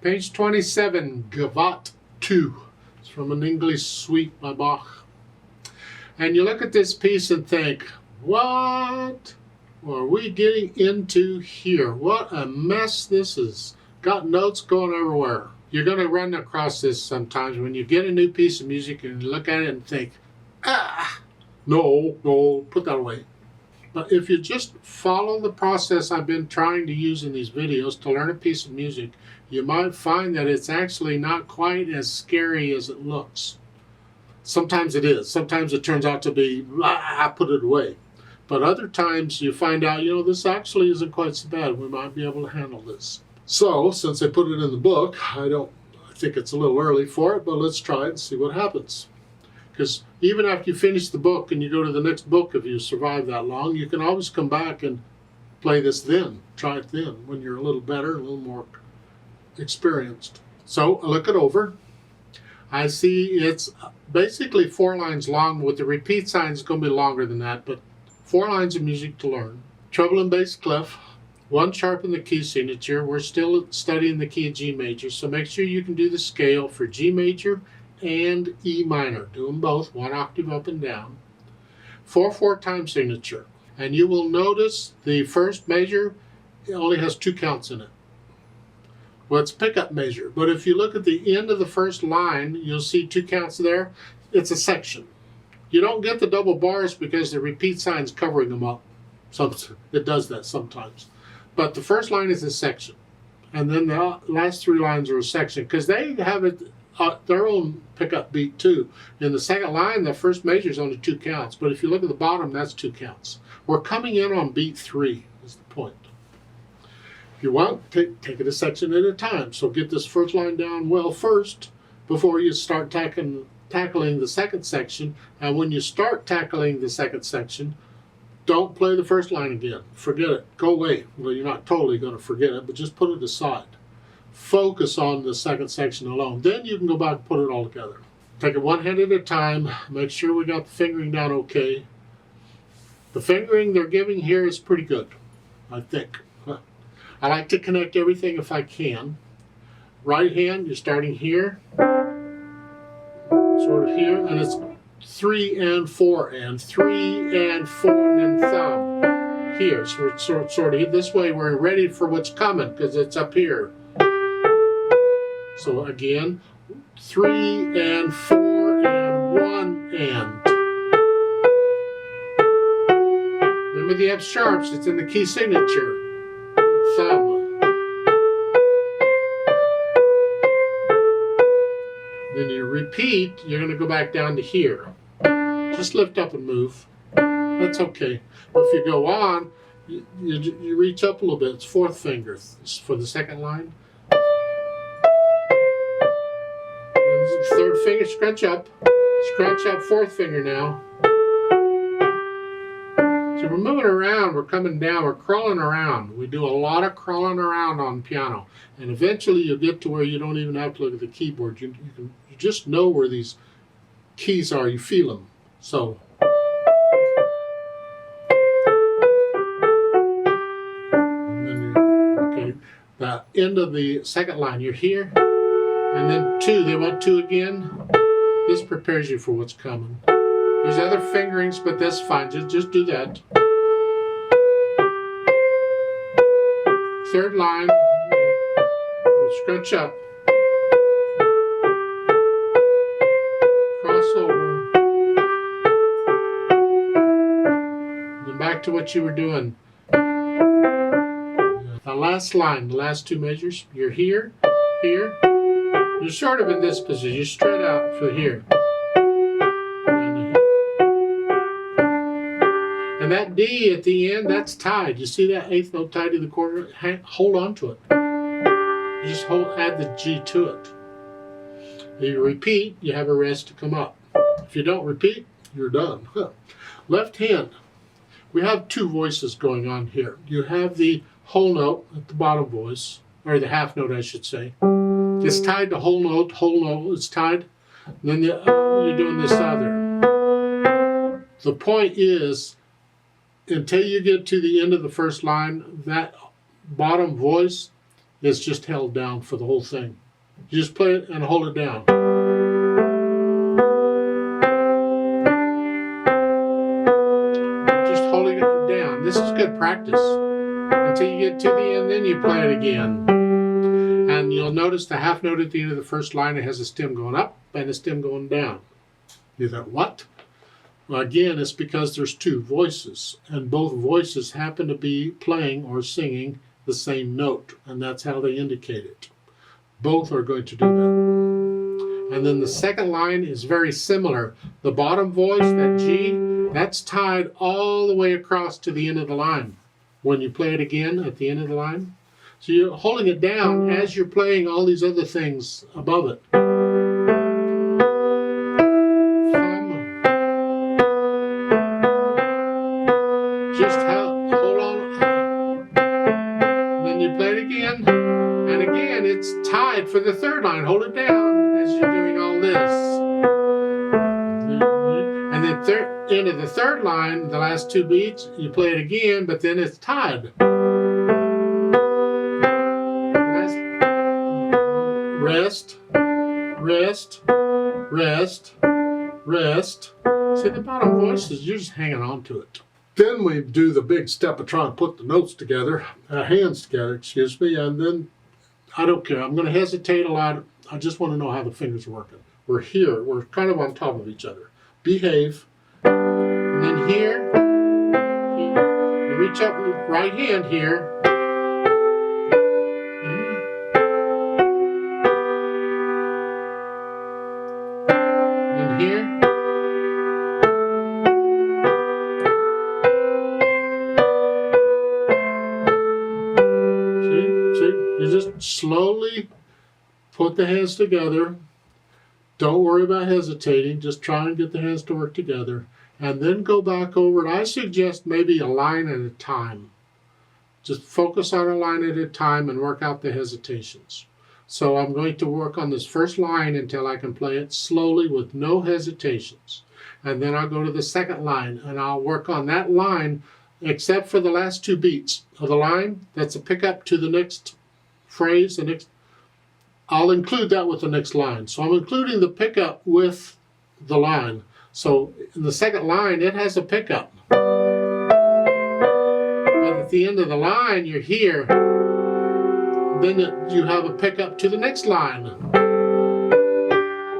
Page 27, Gavotte II. It's from an English suite by Bach. And you look at this piece and think, what are we getting into here? What a mess this is. Got notes going everywhere. You're going to run across this sometimes when you get a new piece of music and you look at it and think, no, put that away. But if you just follow the process I've been trying to use in these videos to learn a piece of music, you might find that it's actually not quite as scary as it looks. Sometimes it is. Sometimes it turns out to be, put it away. But other times you find out, this actually isn't quite so bad. We might be able to handle this. So, since I put it in the book, I think it's a little early for it, but let's try it and see what happens. Because even after you finish the book and you go to the next book, if you survive that long, you can always come back and play this then. Try it then, when you're a little better, a little more experienced. So, I look it over. I see it's basically 4 lines long. With the repeat sign, it's going to be longer than that, but 4 lines of music to learn. Treble and bass clef, 1 sharp in the key signature. We're still studying the key of G major, so make sure you can do the scale for G major and E minor. Do them both, 1 octave up and down. 4/4 time signature. And you will notice the first measure only has 2 counts in it. Well, it's pickup measure, but if you look at the end of the first line, you'll see 2 counts there. It's a section. You don't get the double bars because the repeat sign's covering them up. So it does that sometimes. But the first line is a section. And then the last 3 lines are a section because they have their own pickup beat too. In the second line, the first measure is only 2 counts. But if you look at the bottom, that's 2 counts. We're coming in on beat 3 is the point. If you want, take it a section at a time. So get this first line down well first before you start tackling the second section. And when you start tackling the second section, don't play the first line again. Forget it. Go away. Well, you're not totally going to forget it, but just put it aside. Focus on the second section alone. Then you can go back and put it all together. Take it one hand at a time. Make sure we got the fingering down okay. The fingering they're giving here is pretty good, I think. I like to connect everything if I can. Right hand, you're starting here, sort of here, and it's 3 and 4 and 3 and 4 and then thumb here. So it's sort of this way. We're ready for what's coming because it's up here. So again, 3 and 4 and 1 and. Remember the F sharps, it's in the key signature. Thumb. Then you repeat, you're going to go back down to here. Just lift up and move. That's okay. But if you go on, you reach up a little bit. It's 4th finger for the second line. 3rd finger, scrunch up. Scrunch up, 4th finger now. So we're moving around, we're coming down, we're crawling around. We do a lot of crawling around on piano. And eventually you'll get to where you don't even have to look at the keyboard. You just know where these keys are, you feel them. So. And then okay, the end of the second line, you're here. And then 2, they want 2 again. This prepares you for what's coming. There's other fingerings, but that's fine. Just do that. 3rd line, scrunch up, cross over, then back to what you were doing. The last line, the last 2 measures, you're here, here. You're sort of in this position. You straight out for here. And that D at the end, that's tied. You see that 8th note tied to the quarter? Hold on to it. You just add the G to it. If you repeat, you have a rest to come up. If you don't repeat, you're done. Left hand. We have 2 voices going on here. You have the whole note at the bottom voice, or the half note, I should say. It's tied to whole note is tied. And then you're doing this other. The point is, until you get to the end of the first line, that bottom voice is just held down for the whole thing. You just play it and hold it down. Just holding it down. This is good practice. Until you get to the end, then you play it again. And you'll notice the half note at the end of the first line, it has a stem going up and a stem going down. You thought, what? Well, again, it's because there's two voices, and both voices happen to be playing or singing the same note, and that's how they indicate it. Both are going to do that. And then the second line is very similar. The bottom voice, that G, that's tied all the way across to the end of the line. When you play it again at the end of the line. So you're holding it down as you're playing all these other things above it. Just hold on. And then you play it again. And again, it's tied for the third line. Hold it down as you're doing all this. And then end of the third line, the last two beats, you play it again, but then it's tied. Rest, rest, rest, rest. See, the bottom voices, you're just hanging on to it. Then we do the big step of trying to put the notes together, hands together, excuse me, and then I don't care. I'm going to hesitate a lot. I just want to know how the fingers are working. We're here. We're kind of on top of each other. Behave. And then here, you reach up with the right hand here. And here. You just slowly put the hands together. Don't worry about hesitating. Just try and get the hands to work together. And then go back over it. I suggest maybe a line at a time. Just focus on a line at a time and work out the hesitations. So I'm going to work on this first line until I can play it slowly with no hesitations. And then I'll go to the second line and I'll work on that line except for the last two beats of the line. That's a pickup to the next phrase. I'll include that with the next line. So I'm including the pickup with the line. So in the second line, it has a pickup. But at the end of the line, you're here. Then you have a pickup to the next line.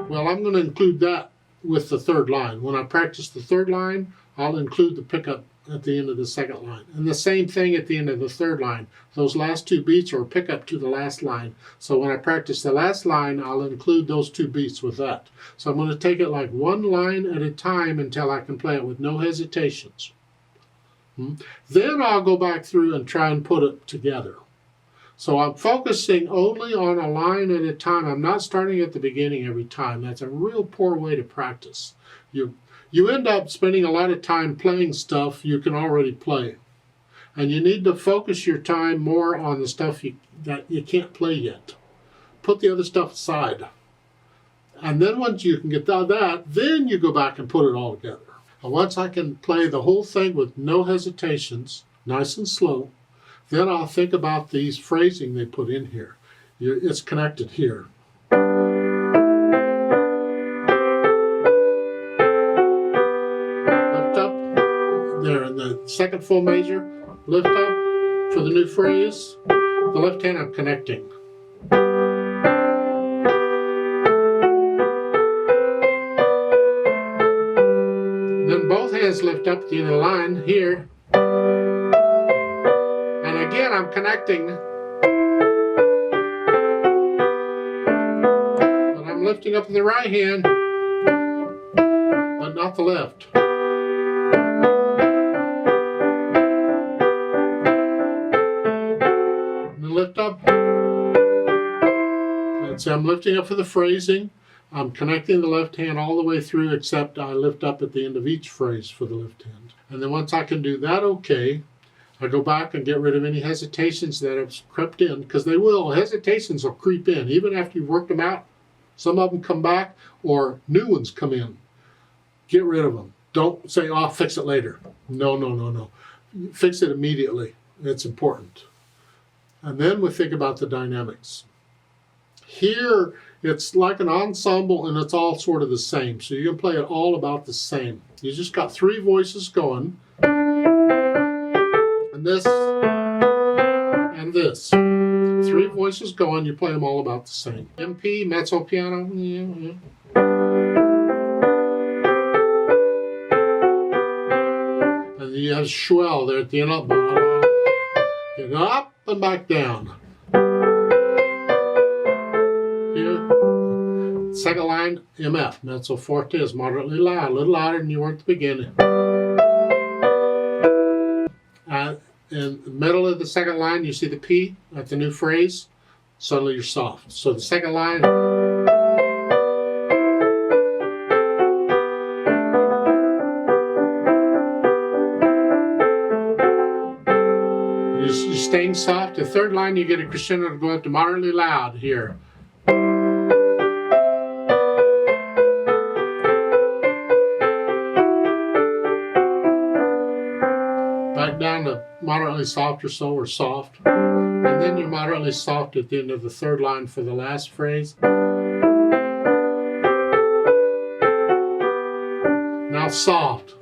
Well, I'm going to include that with the third line. When I practice the third line, I'll include the pickup at the end of the second line. And the same thing at the end of the third line. Those last two beats are a pickup to the last line. So when I practice the last line, I'll include those two beats with that. So I'm going to take it like one line at a time until I can play it with no hesitations. Then I'll go back through and try and put it together. So I'm focusing only on a line at a time. I'm not starting at the beginning every time. That's a real poor way to practice. You end up spending a lot of time playing stuff you can already play. And you need to focus your time more on the stuff that you can't play yet. Put the other stuff aside. And then once you can get that, then you go back and put it all together. And once I can play the whole thing with no hesitations, nice and slow, then I'll think about these phrasing they put in here. It's connected here. Lift up there in the second full measure. Lift up for the new phrase. The left hand I'm connecting. Then both hands lift up at the end of the line here. And again I'm connecting. But I'm lifting up the right hand, but not the left. Lift up. So I'm lifting up for the phrasing. I'm connecting the left hand all the way through, except I lift up at the end of each phrase for the left hand. And then once I can do that okay, I go back and get rid of any hesitations that have crept in, because they will. Hesitations will creep in. Even after you've worked them out, some of them come back or new ones come in. Get rid of them. Don't say, oh, I'll fix it later. No. Fix it immediately. It's important. And then we think about the dynamics. Here, it's like an ensemble and it's all sort of the same. So you can play it all about the same. You just got 3 voices going. And this, and this. 3 voices going, you play them all about the same. MP, mezzo piano. And then you have swell there at the end of the get up and back down. Here, second line, MF, mezzo forte is moderately loud, a little louder than you were at the beginning. In the middle of the second line, you see the P at the new phrase. Suddenly you're soft. So the second line, you're staying soft. The third line, you get a crescendo to go up to moderately loud here. Back down to moderately soft or so, or soft. And then you're moderately soft at the end of the third line for the last phrase. Now soft.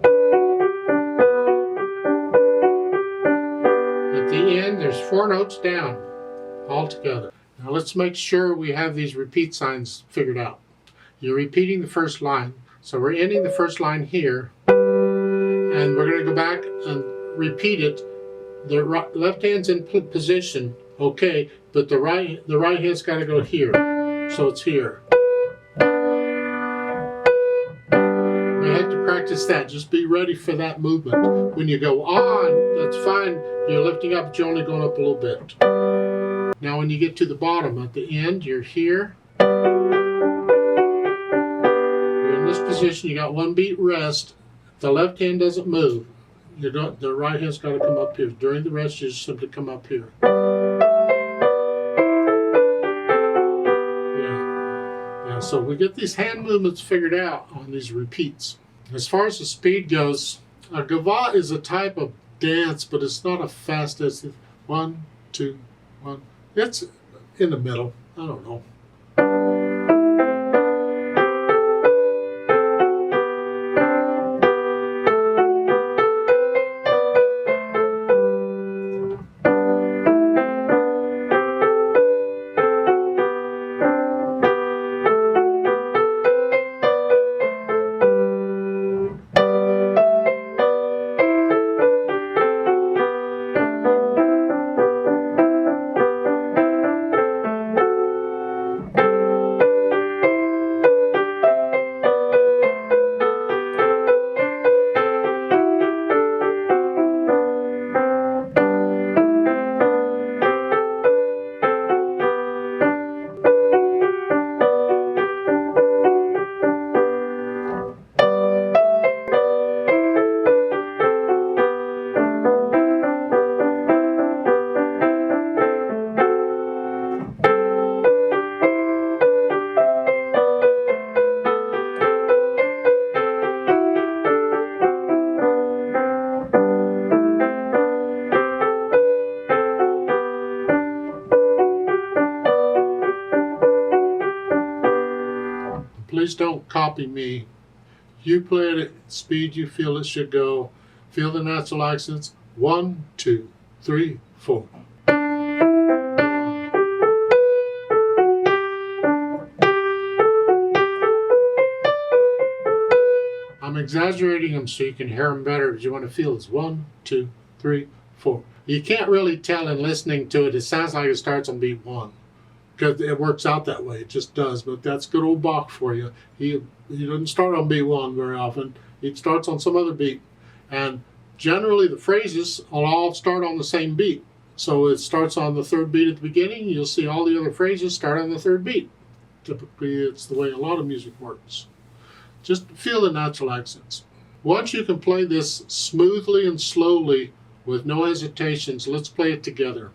At the end, there's 4 notes down altogether. Now let's make sure we have these repeat signs figured out. You're repeating the first line. So we're ending the first line here. And we're going to go back and repeat it. The left hand's in position, okay, but the right hand's got to go here, so it's here. We have to practice that. Just be ready for that movement. When you go on, that's fine. You're lifting up, but you're only going up a little bit. Now, when you get to the bottom, at the end, you're here. You're in this position. You got 1 beat rest. The left hand doesn't move. The right hand's got to come up here. During the rest, you just simply come up here. Yeah. So we get these hand movements figured out on these repeats. As far as the speed goes, a gavotte is a type of dance, but it's not a fast dance. 1, 2, 1. It's in the middle. I don't know. Please don't copy me. You play it at speed you feel it should go. Feel the natural accents. 1, 2, 3, 4. I'm exaggerating them so you can hear them better, but you want to feel it's 1, 2, 3, 4. You can't really tell in listening to it. It sounds like it starts on beat 1. Because it works out that way. It just does. But that's good old Bach for you. He doesn't start on beat 1 very often. He starts on some other beat. And generally the phrases will all start on the same beat. So it starts on the 3rd beat at the beginning. You'll see all the other phrases start on the 3rd beat. Typically it's the way a lot of music works. Just feel the natural accents. Once you can play this smoothly and slowly with no hesitations, let's play it together.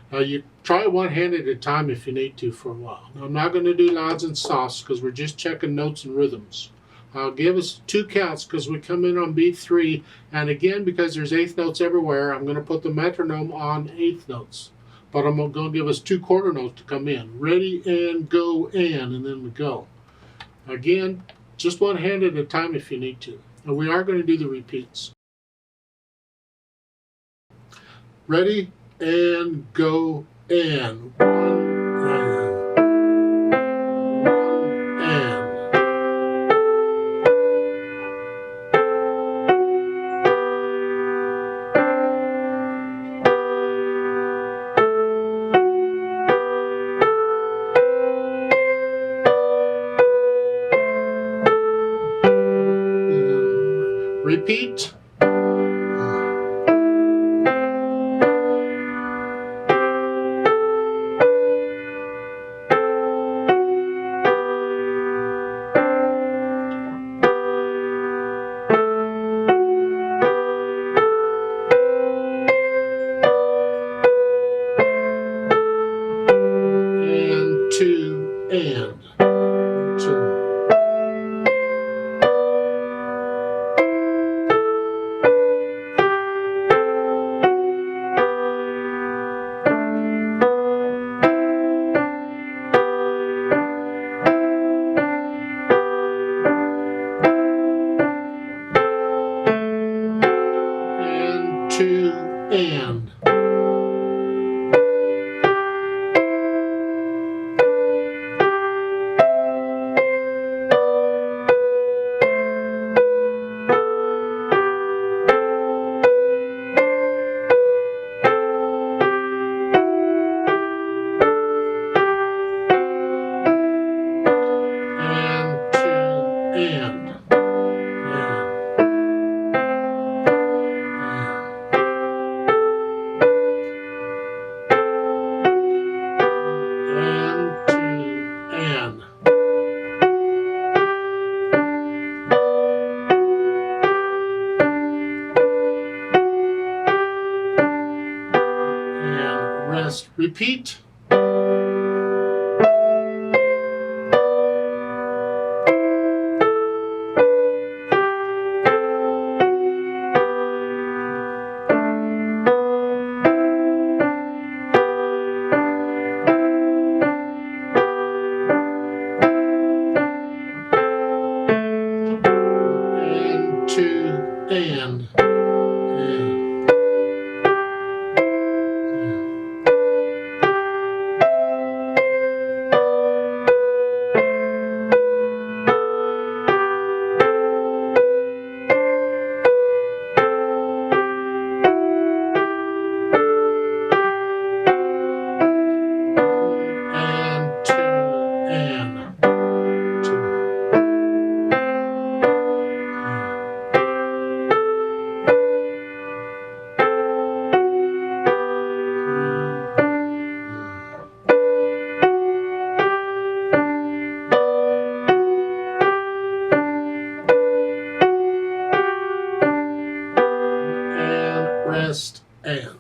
You try one hand at a time if you need to for a while. Now, I'm not going to do louds and softs because we're just checking notes and rhythms. I'll give us 2 counts because we come in on beat 3. And again, because there's 8th notes everywhere, I'm going to put the metronome on 8th notes. but I'm going to give us 2 quarter notes to come in. Ready, and go, and then we go. Again, just one hand at a time if you need to. And we are going to do the repeats. Ready, and go, and. 1, and. Repeat. And 2, and 2. And 2, and. Rest. Repeat. And 2, and. Rest, and.